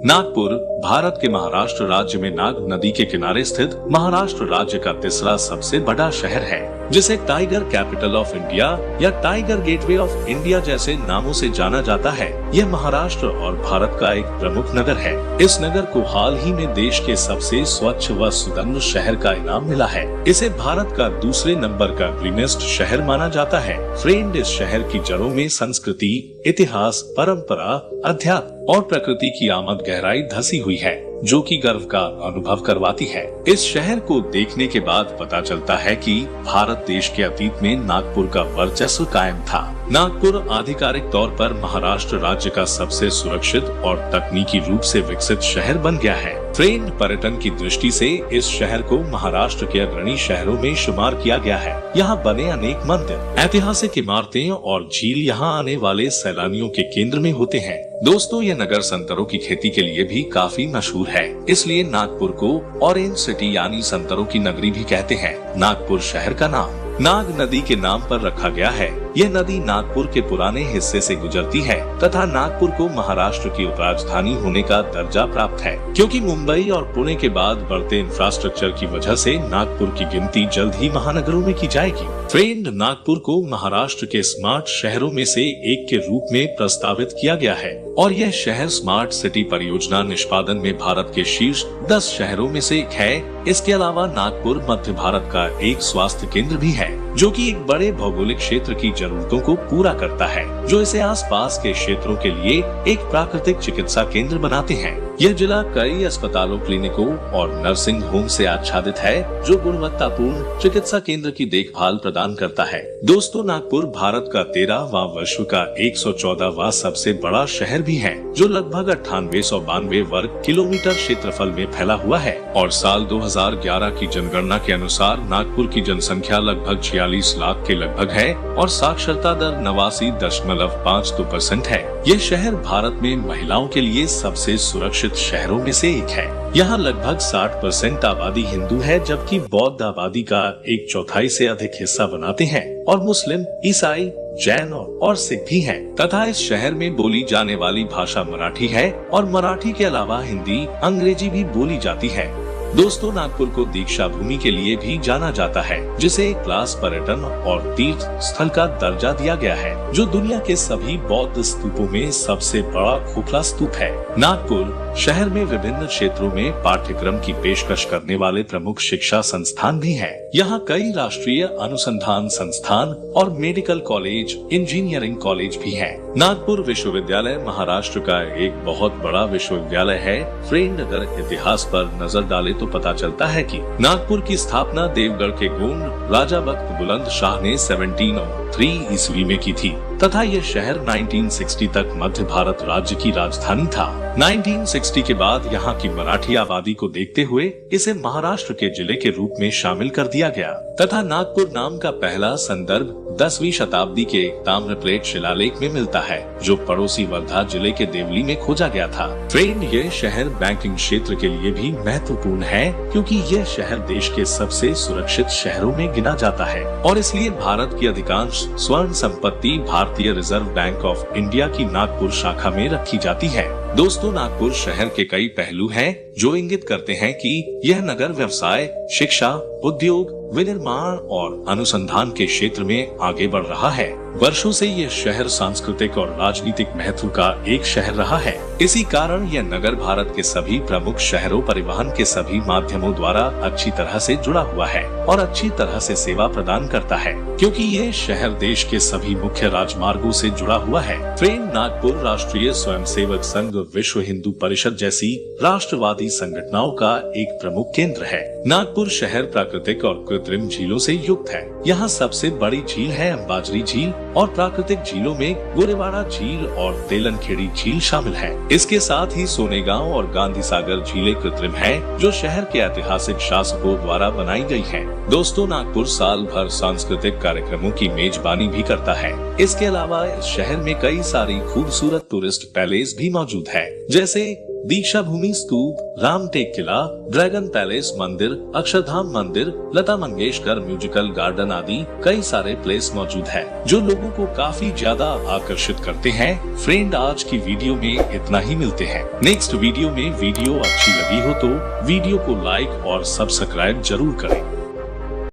नागपुर भारत के महाराष्ट्र राज्य में नाग नदी के किनारे स्थित महाराष्ट्र राज्य का तीसरा सबसे बड़ा शहर है, जिसे टाइगर कैपिटल ऑफ इंडिया या टाइगर गेटवे ऑफ इंडिया जैसे नामों से जाना जाता है। यह महाराष्ट्र और भारत का एक प्रमुख नगर है। इस नगर को हाल ही में देश के सबसे स्वच्छ व सुंदर शहर का इनाम मिला है। इसे भारत का दूसरे नंबर का ग्रीनेस्ट शहर माना जाता है। फ्रेंड, इस शहर की जड़ों में संस्कृति, इतिहास, परंपरा, अध्यात्म और प्रकृति की आमद गहराई धसी हुई है, जो कि गर्व का अनुभव करवाती है। इस शहर को देखने के बाद पता चलता है कि भारत देश के अतीत में नागपुर का वर्चस्व कायम था। नागपुर आधिकारिक तौर पर महाराष्ट्र राज्य का सबसे सुरक्षित और तकनीकी रूप से विकसित शहर बन गया है। ट्रेन पर्यटन की दृष्टि से इस शहर को महाराष्ट्र के अग्रणी शहरों में शुमार किया गया है। यहाँ बने अनेक मंदिर, ऐतिहासिक इमारतें और झील यहाँ आने वाले सैलानियों के केंद्र में होते हैं। दोस्तों, यह नगर संतरों की खेती के लिए भी काफी मशहूर है, इसलिए नागपुर को ऑरेंज सिटी यानी संतरों की नगरी भी कहते हैं। नागपुर शहर का नाम नाग नदी के नाम पर रखा गया है। यह नदी नागपुर के पुराने हिस्से से गुजरती है तथा नागपुर को महाराष्ट्र की उपराजधानी होने का दर्जा प्राप्त है, क्योंकि मुंबई और पुणे के बाद बढ़ते इंफ्रास्ट्रक्चर की वजह से नागपुर की गिनती जल्द ही महानगरों में की जाएगी। फ्रेंड, नागपुर को महाराष्ट्र के स्मार्ट शहरों में से एक के रूप में प्रस्तावित किया गया है और यह शहर स्मार्ट सिटी परियोजना निष्पादन में भारत के शीर्ष 10 शहरों में से एक है। इसके अलावा नागपुर मध्य भारत का एक स्वास्थ्य केंद्र भी है, जो कि एक बड़े भौगोलिक क्षेत्र की जरूरतों को पूरा करता है, जो इसे आसपास के क्षेत्रों के लिए एक प्राकृतिक चिकित्सा केंद्र बनाते हैं। यह जिला कई अस्पतालों, क्लिनिकों और नर्सिंग होम से आच्छादित है, जो गुणवत्तापूर्ण चिकित्सा केंद्र की देखभाल प्रदान करता है। दोस्तों, नागपुर भारत का 13वां, विश्व का 114वां सबसे बड़ा शहर भी है, जो लगभग 9892 वर्ग किलोमीटर क्षेत्रफल में फैला हुआ है और साल 2011 की जनगणना के अनुसार नागपुर की जनसंख्या लगभग 46 लाख के लगभग है और साक्षरता दर 89.52% है। यह शहर भारत में महिलाओं के लिए सबसे सुरक्षित शहरों में से एक है। यहाँ लगभग 60% आबादी हिंदू है, जबकि बौद्ध आबादी का 1/4 से अधिक हिस्सा बनाते हैं और मुस्लिम, ईसाई, जैन और सिख भी हैं। तथा इस शहर में बोली जाने वाली भाषा मराठी है और मराठी के अलावा हिंदी, अंग्रेजी भी बोली जाती है। दोस्तों, नागपुर को दीक्षा भूमि के लिए भी जाना जाता है, जिसे क्लास पर्यटन और तीर्थ स्थल का दर्जा दिया गया है, जो दुनिया के सभी बौद्ध स्तूपों में सबसे बड़ा खोखला स्तूप है। नागपुर शहर में विभिन्न क्षेत्रों में पाठ्यक्रम की पेशकश करने वाले प्रमुख शिक्षा संस्थान भी हैं। यहाँ कई राष्ट्रीय अनुसंधान संस्थान और मेडिकल कॉलेज, इंजीनियरिंग कॉलेज भी हैं। नागपुर विश्वविद्यालय महाराष्ट्र का एक बहुत बड़ा विश्वविद्यालय है। फ्रेंड, अगर इतिहास पर नजर डाले तो पता चलता है कि नागपुर की स्थापना देवगढ़ के गोंड राजा बख्त बुलंद शाह ने 1703 ईस्वी में की थी तथा यह शहर 1960 तक मध्य भारत राज्य की राजधानी था। 1960 के बाद यहाँ की मराठी आबादी को देखते हुए इसे महाराष्ट्र के जिले के रूप में शामिल कर दिया गया तथा नागपुर नाम का पहला संदर्भ 10वीं शताब्दी के ताम्रप्लेट शिलालेख में मिलता है, जो पड़ोसी वर्धा जिले के देवली में खोजा गया था। ट्रेन, ये शहर बैंकिंग क्षेत्र के लिए भी महत्वपूर्ण है, क्योंकि यह शहर देश के सबसे सुरक्षित शहरों में गिना जाता है और इसलिए भारत की अधिकांश स्वर्ण संपत्ति भारतीय रिजर्व बैंक ऑफ इंडिया की नागपुर शाखा में रखी जाती है। दोस्तों, नागपुर शहर के कई पहलू हैं जो इंगित करते हैं कि यह नगर व्यवसाय, शिक्षा, उद्योग, विनिर्माण और अनुसंधान के क्षेत्र में आगे बढ़ रहा है। वर्षों से यह शहर सांस्कृतिक और राजनीतिक महत्व का एक शहर रहा है। इसी कारण यह नगर भारत के सभी प्रमुख शहरों, परिवहन के सभी माध्यमों द्वारा अच्छी तरह से जुड़ा हुआ है और अच्छी तरह से सेवा प्रदान करता है, क्योंकि यह शहर देश के सभी मुख्य राजमार्गों से जुड़ा हुआ है। ट्रेन, नागपुर राष्ट्रीय स्वयंसेवक संघ, विश्व हिंदू परिषद जैसी राष्ट्रवादी संगठनों का एक प्रमुख केंद्र है। नागपुर शहर प्राकृतिक और कृत्रिम झीलों से युक्त है। यहाँ सबसे बड़ी झील है अंबाजरी झील और प्राकृतिक झीलों में गोरेवाड़ा झील और तेलनखेड़ी झील शामिल है। इसके साथ ही सोनेगांव और गांधी सागर झीलें कृत्रिम है, जो शहर के ऐतिहासिक शासकों द्वारा बनाई गई है। दोस्तों, नागपुर साल भर सांस्कृतिक कार्यक्रमों की मेजबानी भी करता है। इसके अलावा इस शहर में कई सारी खूबसूरत टूरिस्ट पैलेस भी मौजूद है, जैसे दीक्षा भूमि स्तूप, रामटेक किला, ड्रैगन पैलेस मंदिर, अक्षरधाम मंदिर, लता मंगेशकर म्यूजिकल गार्डन आदि कई सारे प्लेस मौजूद है जो लोगों को काफी ज्यादा आकर्षित करते हैं। फ्रेंड, आज की वीडियो में इतना ही, मिलते हैं नेक्स्ट वीडियो में। वीडियो अच्छी लगी हो तो वीडियो को लाइक और सब्सक्राइब जरूर करें।